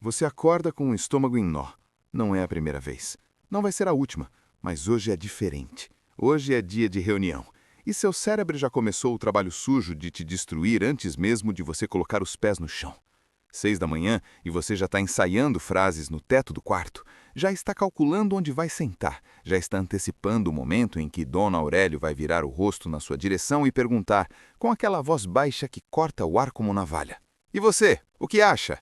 Você acorda com o estômago em nó. Não é a primeira vez. Não vai ser a última, mas hoje é diferente. Hoje é dia de reunião. E seu cérebro já começou o trabalho sujo de te destruir antes mesmo de você colocar os pés no chão. 6 da manhã e você já está ensaiando frases no teto do quarto. Já está calculando onde vai sentar. Já está antecipando o momento em que Dona Aurélio vai virar o rosto na sua direção e perguntar, com aquela voz baixa que corta o ar como navalha: "E você, o que acha?"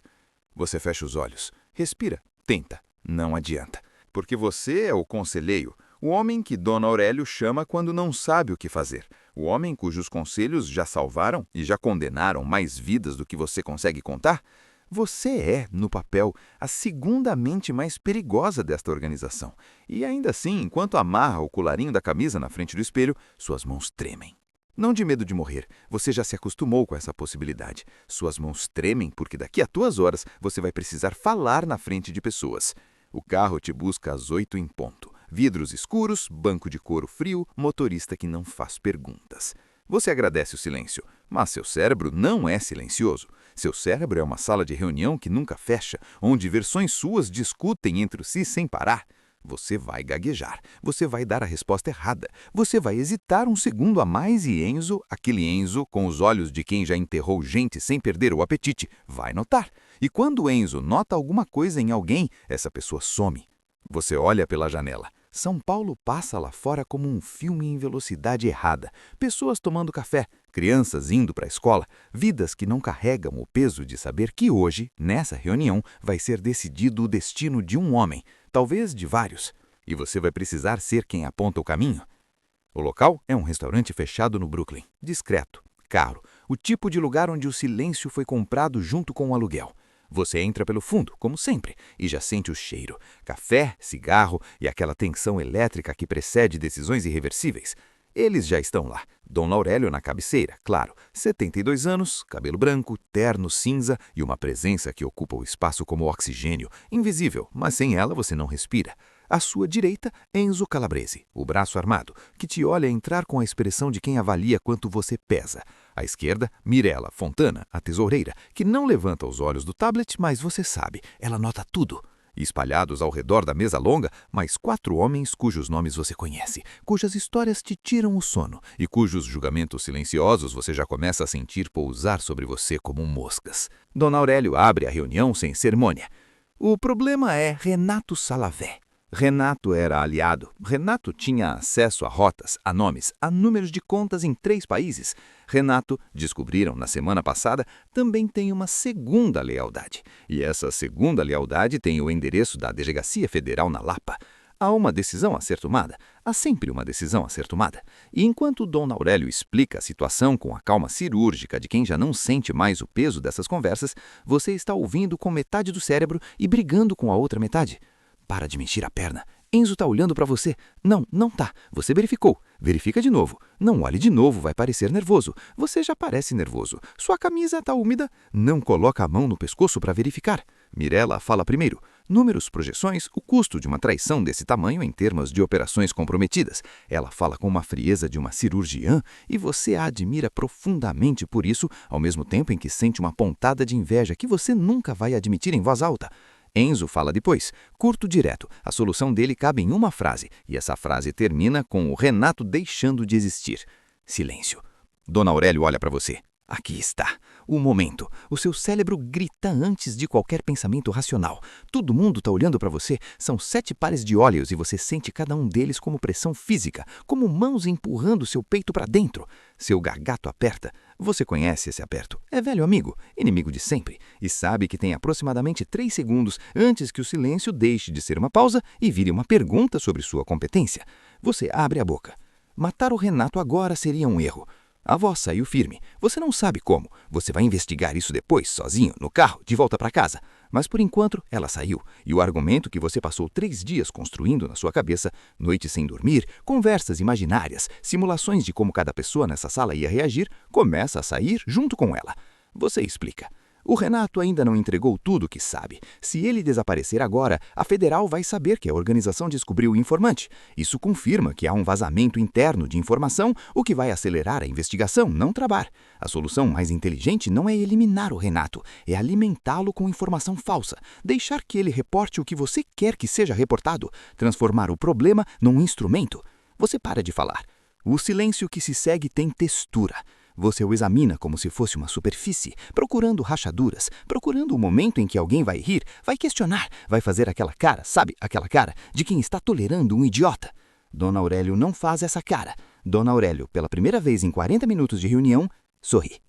Você fecha os olhos, respira, tenta, não adianta. Porque você é o conselheiro, o homem que Dona Aurélio chama quando não sabe o que fazer. O homem cujos conselhos já salvaram e já condenaram mais vidas do que você consegue contar. Você é, no papel, a segunda mente mais perigosa desta organização. E ainda assim, enquanto amarra o colarinho da camisa na frente do espelho, suas mãos tremem. Não de medo de morrer, você já se acostumou com essa possibilidade. Suas mãos tremem porque daqui a 2 horas você vai precisar falar na frente de pessoas. O carro te busca às 8 em ponto. Vidros escuros, banco de couro frio, motorista que não faz perguntas. Você agradece o silêncio, mas seu cérebro não é silencioso. Seu cérebro é uma sala de reunião que nunca fecha, onde versões suas discutem entre si sem parar. Você vai gaguejar, você vai dar a resposta errada, você vai hesitar um segundo a mais e Enzo, aquele Enzo com os olhos de quem já enterrou gente sem perder o apetite, vai notar. E quando Enzo nota alguma coisa em alguém, essa pessoa some. Você olha pela janela. São Paulo passa lá fora como um filme em velocidade errada. Pessoas tomando café, crianças indo para a escola, vidas que não carregam o peso de saber que hoje, nessa reunião, vai ser decidido o destino de um homem, talvez de vários. E você vai precisar ser quem aponta o caminho. O local é um restaurante fechado no Brooklyn, discreto, caro, o tipo de lugar onde o silêncio foi comprado junto com o aluguel. Você entra pelo fundo, como sempre, e já sente o cheiro. Café, cigarro e aquela tensão elétrica que precede decisões irreversíveis. Eles já estão lá. Dona Aurélio na cabeceira, claro. 72 anos, cabelo branco, terno cinza e uma presença que ocupa o espaço como oxigênio. Invisível, mas sem ela você não respira. À sua direita, Enzo Calabrese, o braço armado, que te olha entrar com a expressão de quem avalia quanto você pesa. À esquerda, Mirella Fontana, a tesoureira, que não levanta os olhos do tablet, mas você sabe, ela nota tudo. E espalhados ao redor da mesa longa, mais 4 homens cujos nomes você conhece, cujas histórias te tiram o sono e cujos julgamentos silenciosos você já começa a sentir pousar sobre você como moscas. Dona Aurélio abre a reunião sem cerimônia. O problema é Renato Salavé. Renato era aliado. Renato tinha acesso a rotas, a nomes, a números de contas em 3 países. Renato, descobriram na semana passada, também tem uma segunda lealdade. E essa segunda lealdade tem o endereço da Delegacia Federal na Lapa. Há uma decisão a ser tomada. Há sempre uma decisão a ser tomada. E enquanto Dona Aurélio explica a situação com a calma cirúrgica de quem já não sente mais o peso dessas conversas, você está ouvindo com metade do cérebro e brigando com a outra metade. Para de mexer a perna. Enzo tá olhando para você. Não, não tá. Você verificou. Verifica de novo. Não olhe de novo, vai parecer nervoso. Você já parece nervoso. Sua camisa tá úmida. Não coloca a mão no pescoço para verificar. Mirella fala primeiro. Números, projeções, o custo de uma traição desse tamanho em termos de operações comprometidas. Ela fala com uma frieza de uma cirurgiã e você a admira profundamente por isso, ao mesmo tempo em que sente uma pontada de inveja que você nunca vai admitir em voz alta. Enzo fala depois, curto direto. A solução dele cabe em uma frase, e essa frase termina com o Renato deixando de existir. Silêncio. Dona Aurélio olha para você. Aqui está. O momento. O seu cérebro grita antes de qualquer pensamento racional. Todo mundo está olhando para você. São 7 pares de olhos e você sente cada um deles como pressão física, como mãos empurrando seu peito para dentro. Seu gargato aperta. Você conhece esse aperto. É velho amigo, inimigo de sempre, e sabe que tem aproximadamente 3 segundos antes que o silêncio deixe de ser uma pausa e vire uma pergunta sobre sua competência. Você abre a boca. Matar o Renato agora seria um erro. A voz saiu firme. Você não sabe como. Você vai investigar isso depois, sozinho, no carro, de volta para casa. Mas por enquanto, ela saiu. E o argumento que você passou 3 dias construindo na sua cabeça, noites sem dormir, conversas imaginárias, simulações de como cada pessoa nessa sala ia reagir, começa a sair junto com ela. Você explica. O Renato ainda não entregou tudo o que sabe. Se ele desaparecer agora, a Federal vai saber que a organização descobriu o informante. Isso confirma que há um vazamento interno de informação, o que vai acelerar a investigação, não travar. A solução mais inteligente não é eliminar o Renato, é alimentá-lo com informação falsa, deixar que ele reporte o que você quer que seja reportado, transformar o problema num instrumento. Você para de falar. O silêncio que se segue tem textura. Você o examina como se fosse uma superfície, procurando rachaduras, procurando o momento em que alguém vai rir, vai questionar, vai fazer aquela cara, sabe, aquela cara de quem está tolerando um idiota. Dona Aurélio não faz essa cara. Dona Aurélio, pela primeira vez em 40 minutos de reunião, sorri.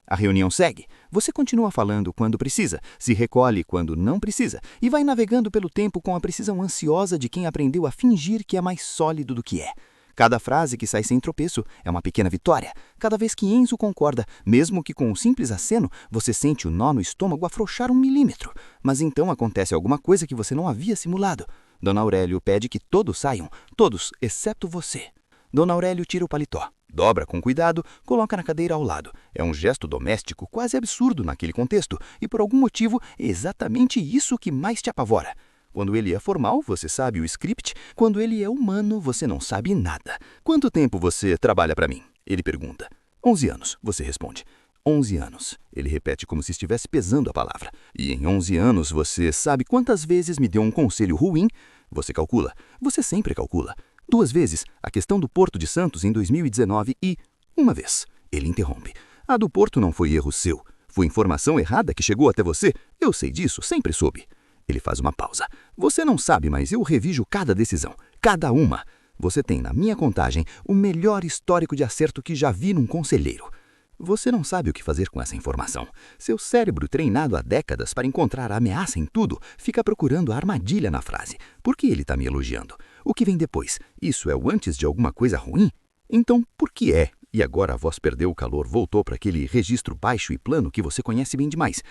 A reunião segue. Você continua falando quando precisa, se recolhe quando não precisa e vai navegando pelo tempo com a precisão ansiosa de quem aprendeu a fingir que é mais sólido do que é. Cada frase que sai sem tropeço é uma pequena vitória. Cada vez que Enzo concorda, mesmo que com um simples aceno, você sente o nó no estômago afrouxar 1 milímetro. Mas então acontece alguma coisa que você não havia simulado. Dona Aurélio pede que todos saiam, todos, exceto você. Dona Aurélio tira o paletó, dobra com cuidado, coloca na cadeira ao lado. É um gesto doméstico quase absurdo naquele contexto, e por algum motivo é exatamente isso que mais te apavora. Quando ele é formal, você sabe o script. Quando ele é humano, você não sabe nada. Quanto tempo você trabalha para mim? Ele pergunta. 11 anos, você responde. 11 anos. Ele repete como se estivesse pesando a palavra. E em 11 anos, você sabe quantas vezes me deu um conselho ruim? Você calcula. Você sempre calcula. 2 vezes, a questão do Porto de Santos em 2019 e 1 vez. Ele interrompe. A do Porto não foi erro seu. Foi informação errada que chegou até você. Eu sei disso, sempre soube. Ele faz uma pausa. Você não sabe, mas eu revijo cada decisão, cada uma. Você tem, na minha contagem, o melhor histórico de acerto que já vi num conselheiro. Você não sabe o que fazer com essa informação. Seu cérebro, treinado há décadas para encontrar a ameaça em tudo, fica procurando a armadilha na frase. Por que ele está me elogiando? O que vem depois? Isso é o antes de alguma coisa ruim? Então, por que é? E agora a voz perdeu o calor, voltou para aquele registro baixo e plano que você conhece bem demais.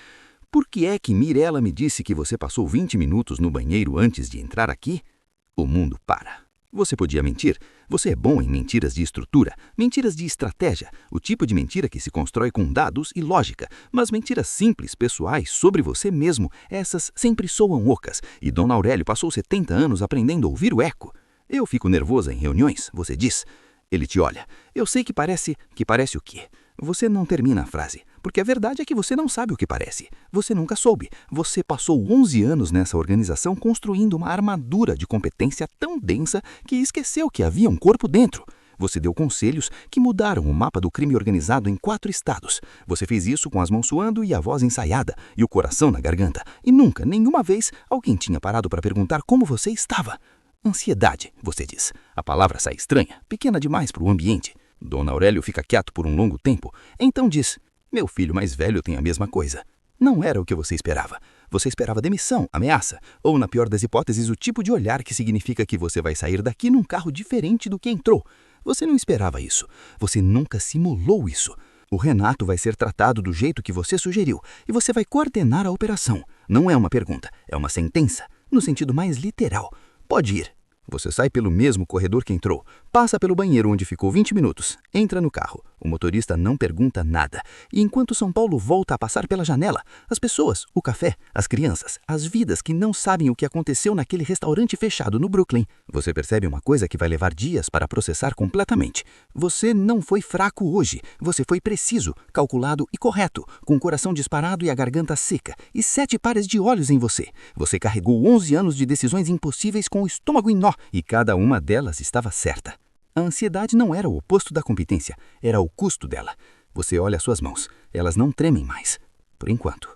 Por que é que Mirella me disse que você passou 20 minutos no banheiro antes de entrar aqui? O mundo para. Você podia mentir. Você é bom em mentiras de estrutura, mentiras de estratégia, o tipo de mentira que se constrói com dados e lógica. Mas mentiras simples, pessoais, sobre você mesmo, essas sempre soam ocas. E Dona Aurélio passou 70 anos aprendendo a ouvir o eco. Eu fico nervosa em reuniões, você diz. Ele te olha. Eu sei que parece o quê? Você não termina a frase, porque a verdade é que você não sabe o que parece. Você nunca soube. Você passou 11 anos nessa organização construindo uma armadura de competência tão densa que esqueceu que havia um corpo dentro. Você deu conselhos que mudaram o mapa do crime organizado em 4 estados. Você fez isso com as mãos suando e a voz ensaiada e o coração na garganta. E nunca, nenhuma vez, alguém tinha parado para perguntar como você estava. Ansiedade, você diz. A palavra sai estranha, pequena demais para o ambiente. Dona Aurélio fica quieto por um longo tempo. Então diz, meu filho mais velho tem a mesma coisa. Não era o que você esperava. Você esperava demissão, ameaça, ou, na pior das hipóteses, o tipo de olhar que significa que você vai sair daqui num carro diferente do que entrou. Você não esperava isso. Você nunca simulou isso. O Renato vai ser tratado do jeito que você sugeriu e você vai coordenar a operação. Não é uma pergunta, é uma sentença, no sentido mais literal. Pode ir. Você sai pelo mesmo corredor que entrou, passa pelo banheiro onde ficou 20 minutos, entra no carro. O motorista não pergunta nada. E enquanto São Paulo volta a passar pela janela, as pessoas, o café, as crianças, as vidas que não sabem o que aconteceu naquele restaurante fechado no Brooklyn, você percebe uma coisa que vai levar dias para processar completamente. Você não foi fraco hoje. Você foi preciso, calculado e correto, com o coração disparado e a garganta seca, e 7 pares de olhos em você. Você carregou 11 anos de decisões impossíveis com o estômago em nó, e cada uma delas estava certa. A ansiedade não era o oposto da competência, era o custo dela. Você olha suas mãos, elas não tremem mais, por enquanto.